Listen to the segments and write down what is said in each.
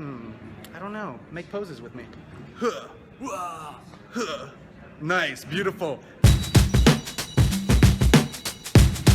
I don't know. Make poses with me. Huh. Wah. Huh. Nice, beautiful.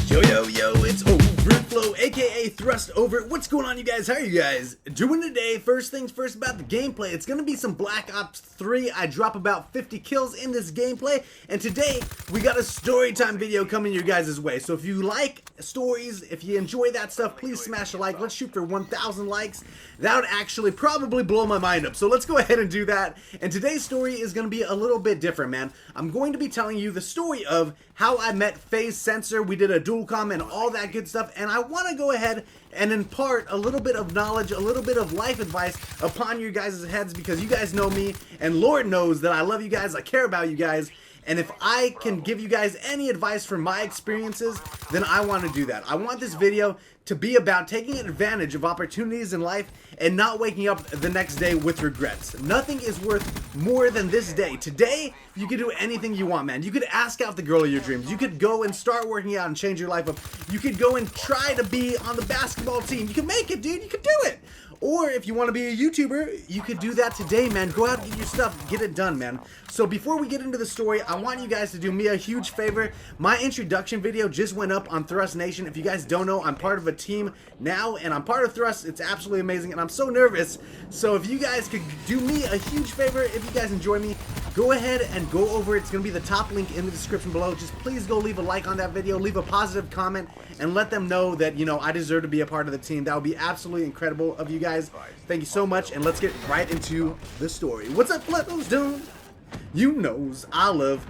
Yo, it's overtflow, aka Thrust Overt. What's going on, you guys? How are you guys doing today? First things first about the gameplay. It's gonna be some Black Ops 3. I drop about 50 kills in this gameplay, and today we got a story time video coming your guys' way. So if you like stories, if you enjoy that stuff, please smash a like. Let's shoot for 1,000 likes. That would actually probably blow my mind up. So let's go ahead and do that. And today's story is gonna be a little bit different, man. I'm going to be telling you the story of how I met Faze Censor. We did a dual com and all that good stuff, and I want to go ahead and impart a little bit of knowledge, a little bit of life advice upon your guys' heads, because you guys know me, and Lord knows that I love you guys, I care about you guys, and if I can give you guys any advice from my experiences, then I want to do that. I want this video to be about taking advantage of opportunities in life and not waking up the next day with regrets. Nothing is worth more than this day. Today, you can do anything you want, man. You could ask out the girl of your dreams. You could go and start working out and change your life up. You could go and try to be on the basketball team. You can make it, dude. You could do it. Or if you want to be a YouTuber, you could do that today, man. Go out and get your stuff. Get it done, man. So before we get into the story, I want you guys to do me a huge favor. My introduction video just went up on Thrust Nation. If you guys don't know, I'm part of a team now, and I'm part of Thrust. It's absolutely amazing, and I'm so nervous. So if you guys could do me a huge favor, if you guys enjoy me, go ahead and go over. It's going to be the top link in the description below. Just please go leave a like on that video, leave a positive comment, and let them know that, you know, I deserve to be a part of the team. That would be absolutely incredible of you guys. Thank you so much, and let's get right into the story. What's up, Fletto's doing? You knows I love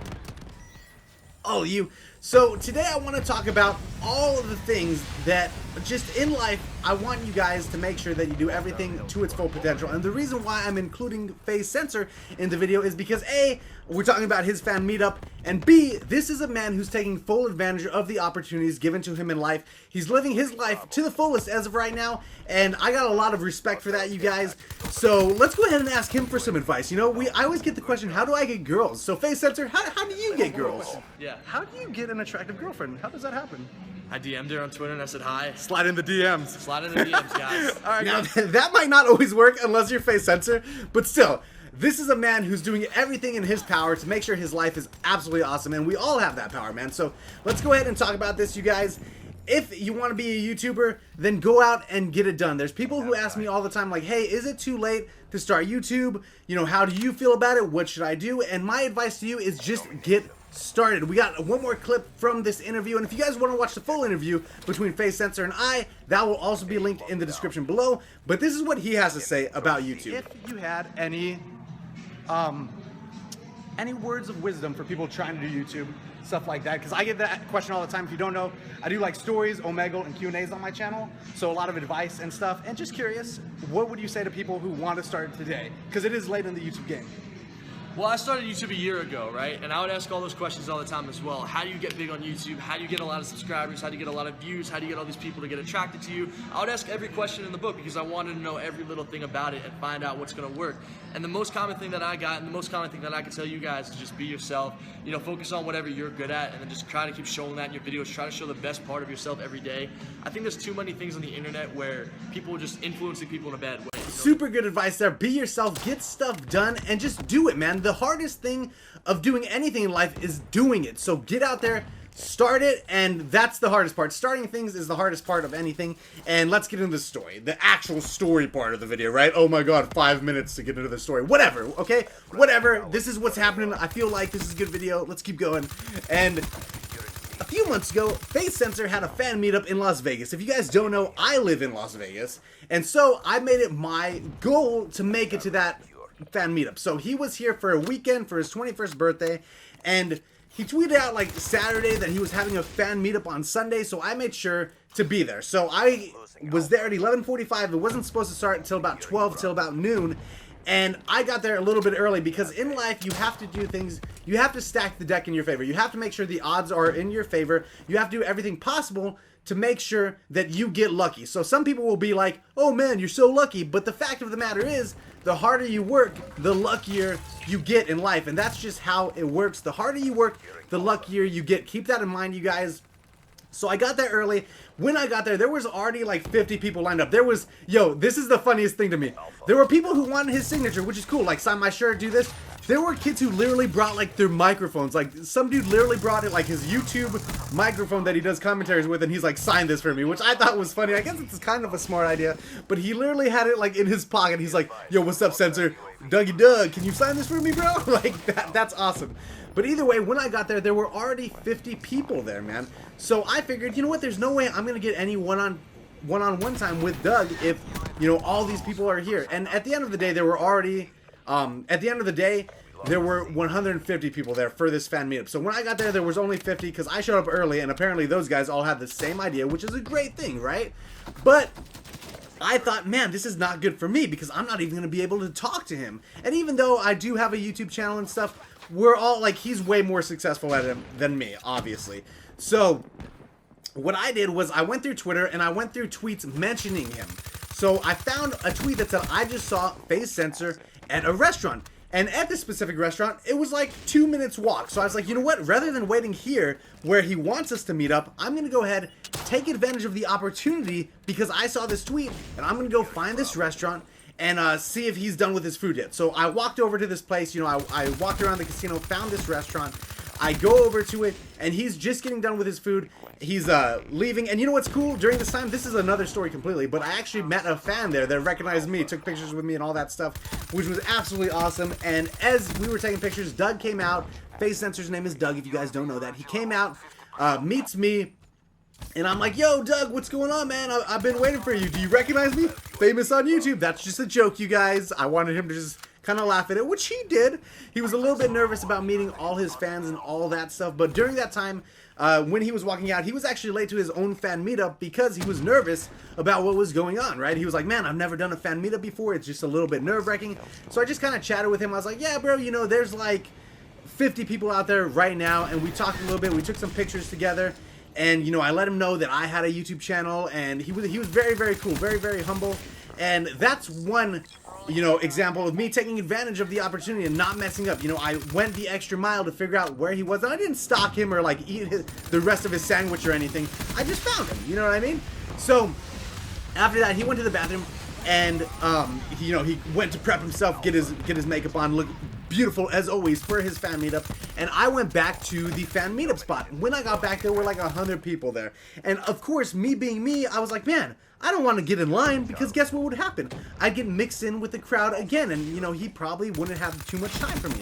all of you. So today I want to talk about all of the things that just in life I want you guys to make sure that you do everything to its full potential. And the reason why I'm including Faze Censor in the video is because A, we're talking about his fan meetup, and B, this is a man who's taking full advantage of the opportunities given to him in life. He's living his life to the fullest as of right now, and I got a lot of respect for that, you guys. So let's go ahead and ask him for some advice. You know, I always get the question, how do I get girls? So Faze Censor, how do you get girls? Yeah. How do you get an attractive girlfriend? How does that happen? I DM'd her on Twitter and I said hi. Slide in the DMs. Slide in the DMs, guys. All right, now that might not always work unless you're Faze Censor, but still, this is a man who's doing everything in his power to make sure his life is absolutely awesome, and we all have that power, man. So let's go ahead and talk about this, you guys. If you want to be a YouTuber, then go out and get it done. There's people who ask me all the time, like, hey, is it too late to start YouTube? You know, how do you feel about it? What should I do? And my advice to you is just get started. We got one more clip from this interview, and if you guys want to watch the full interview between Faze Censor and I, that will also be linked in the description below. But this is what he has to say about YouTube. If you had any words of wisdom for people trying to do YouTube, stuff like that, because I get that question all the time. If you don't know, I do like stories, Omegle, and Q&As on my channel, so a lot of advice and stuff. And just curious, what would you say to people who want to start today? Because it is late in the YouTube game. Well, I started YouTube a year ago, right? And I would ask all those questions all the time as well. How do you get big on YouTube? How do you get a lot of subscribers? How do you get a lot of views? How do you get all these people to get attracted to you? I would ask every question in the book because I wanted to know every little thing about it and find out what's going to work. And the most common thing that I got and the most common thing that I can tell you guys is just be yourself. You know, focus on whatever you're good at and then just try to keep showing that in your videos. Try to show the best part of yourself every day. I think there's too many things on the internet where people are just influencing people in a bad way. You know? Super good advice there. Be yourself, get stuff done, and just do it, man. The hardest thing of doing anything in life is doing it. So get out there, start it, and that's the hardest part. Starting things is the hardest part of anything. And let's get into the story, the actual story part of the video, right? Oh my god, 5 minutes to get into the story. Whatever, okay? Whatever. This is what's happening. I feel like this is a good video. Let's keep going. And a few months ago, Faze Censor had a fan meetup in Las Vegas. If you guys don't know, I live in Las Vegas, and so I made it my goal to make it to that fan meetup. So he was here for a weekend for his 21st birthday, and he tweeted out like Saturday that he was having a fan meetup on Sunday, so I made sure to be there. So I was there at 11:45. It wasn't supposed to start until about 12, till about noon. And I got there a little bit early because in life you have to do things, you have to stack the deck in your favor. You have to make sure the odds are in your favor. You have to do everything possible to make sure that you get lucky. So some people will be like, oh man, you're so lucky. But the fact of the matter is, the harder you work, the luckier you get in life. And that's just how it works. The harder you work, the luckier you get. Keep that in mind, you guys. So I got there early. When I got there, there was already like 50 people lined up. There was, yo, this is the funniest thing to me. There were people who wanted his signature, which is cool. Like, sign my shirt, do this. There were kids who literally brought like their microphones. Like, some dude literally brought it, like his YouTube microphone that he does commentaries with, and he's like, sign this for me, which I thought was funny. I guess it's kind of a smart idea, but he literally had it like in his pocket. He's like, yo, what's up, Censor? Dougie Doug, can you sign this for me, bro? Like, that's awesome. But either way, when I got there, there were already 50 people there, man. So I figured, you know what, there's no way I'm going to get any one-on-one time with Doug if, you know, all these people are here. And at the end of the day, there were already, there were 150 people there for this fan meetup. So when I got there, there was only 50 because I showed up early, and apparently those guys all had the same idea, which is a great thing, right? But I thought, man, this is not good for me because I'm not even going to be able to talk to him. And even though I do have a YouTube channel and stuff, we're all, like, he's way more successful at it than me, obviously. So what I did was I went through Twitter and I went through tweets mentioning him. So I found a tweet that said, I just saw Faze Censor at a restaurant. And at this specific restaurant, it was like 2 minutes walk. So I was like, you know what? Rather than waiting here where he wants us to meet up, I'm going to go ahead, take advantage of the opportunity because I saw this tweet, and I'm going to go find this restaurant and see if he's done with his food yet. So I walked over to this place, you know, I walked around the casino, found this restaurant. I go over to it, and he's just getting done with his food. He's leaving, and you know what's cool? During this time, this is another story completely, but I actually met a fan there that recognized me, took pictures with me and all that stuff, which was absolutely awesome. And as we were taking pictures, Doug came out. Faze Censor's name is Doug, if you guys don't know that. He came out, meets me, and I'm like, yo, Doug, what's going on, man? I've been waiting for you. Do you recognize me? Famous on YouTube. That's just a joke, you guys. I wanted him to just kind of laugh at it, which he did. He was a little bit nervous about meeting all his fans and all that stuff, but during that time, when he was walking out, he was actually late to his own fan meetup because he was nervous about what was going on, right? He was like, man, I've never done a fan meetup before. It's just a little bit nerve-wracking. So I just kind of chatted with him. I was like, yeah, bro, you know, there's like 50 people out there right now, and we talked a little bit. We took some pictures together, and, you know, I let him know that I had a YouTube channel, and he was very, very cool, very, very humble. And that's one, you know, example of me taking advantage of the opportunity and not messing up. You know, I went the extra mile to figure out where he was, and I didn't stalk him or like eat the rest of his sandwich or anything. I just found him, you know what I mean? So after that, he went to the bathroom, and you know, he went to prep himself, get his makeup on, look beautiful as always for his fan meetup. And I went back to the fan meetup spot. When I got back, there were like 100 people there, and of course, me being me, I was like, man, I don't want to get in line because guess what would happen? I'd get mixed in with the crowd again, and you know, he probably wouldn't have too much time for me.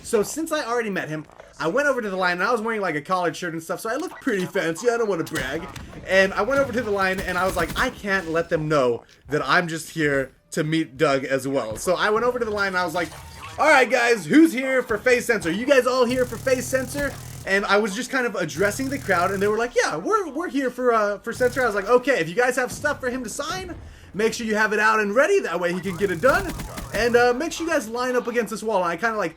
So since I already met him, I went over to the line, and I was wearing like a collared shirt and stuff, so I looked pretty fancy. I don't want to brag. And I went over to the line, and I was like, I can't let them know that I'm just here to meet Doug as well. So I went over to the line, and I was like, all right, guys, who's here for Faze Censor? You guys all here for Faze Censor? And I was just kind of addressing the crowd, and they were like, yeah, we're here for Censor. I was like, okay, if you guys have stuff for him to sign, make sure you have it out and ready. That way he can get it done. And make sure you guys line up against this wall. And I kind of like,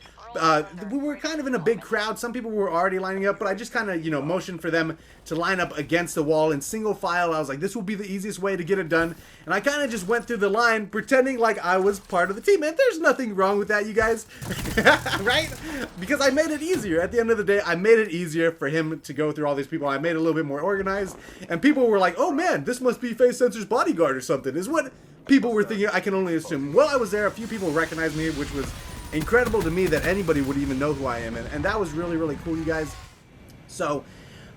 we were kind of in a big crowd. Some people were already lining up, but I just kind of, you know, motioned for them to line up against the wall in single file. I was like, this will be the easiest way to get it done. And I kind of just went through the line pretending like I was part of the team. And there's nothing wrong with that, you guys. Right? Because I made it easier. At the end of the day, I made it easier for him to go through all these people. I made it a little bit more organized. And people were like, oh man, this must be Faze Censor's bodyguard or something, is what people were thinking. I can only assume. While I was there, a few people recognized me, which was incredible to me that anybody would even know who I am, and that was really, really cool, you guys. So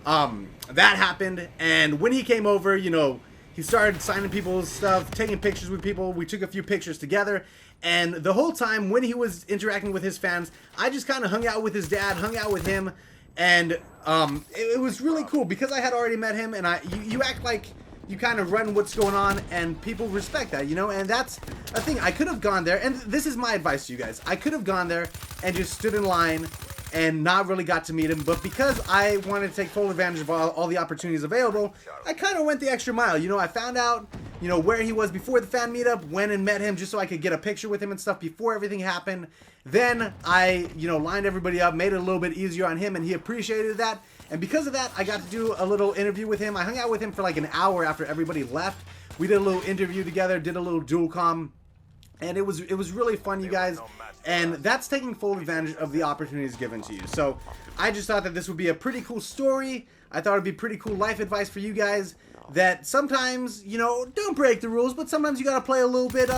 that happened, and when he came over, you know, he started signing people's stuff, taking pictures with people. We took a few pictures together, and the whole time when he was interacting with his fans, I just kind of hung out with his dad, hung out with him, and it was really cool because I had already met him, and you act like you kind of run what's going on, and people respect that, you know, and that's a thing. I could have gone there, and this is my advice to you guys. I could have gone there and just stood in line and not really got to meet him, but because I wanted to take full advantage of all the opportunities available, I kind of went the extra mile. You know, I found out, you know, where he was before the fan meetup, went and met him just so I could get a picture with him and stuff before everything happened. Then I, you know, lined everybody up, made it a little bit easier on him, and he appreciated that. And because of that, I got to do a little interview with him. I hung out with him for like an hour after everybody left. We did a little interview together, did a little dual comm And it was really fun, you guys, and that's taking full advantage of the opportunities given to you. So I just thought that this would be a pretty cool story. I thought it'd be pretty cool life advice for you guys, that sometimes, you know, don't break the rules, but sometimes you gotta play a little bit,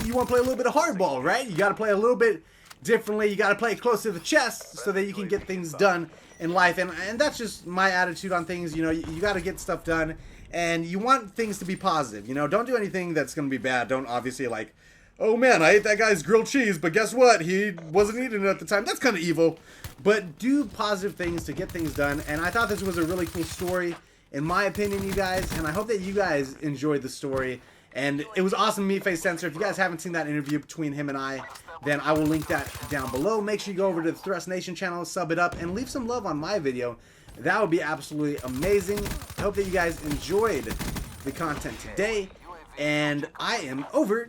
you wanna play a little bit of hardball, right? You gotta play a little bit differently. You gotta play it close to the chest so that you can get things done in life. And that's just my attitude on things. You know, you gotta get stuff done, and you want things to be positive. You know, don't do anything that's gonna be bad. Don't obviously like, oh man, I ate that guy's grilled cheese, but guess what? He wasn't eating it at the time. That's kind of evil. But do positive things to get things done. And I thought this was a really cool story, in my opinion, you guys. And I hope that you guys enjoyed the story. And it was awesome to meet Faze Censor. If you guys haven't seen that interview between him and I, then I will link that down below. Make sure you go over to the Thrust Nation channel, sub it up, and leave some love on my video. That would be absolutely amazing. I hope that you guys enjoyed the content today. And I am over.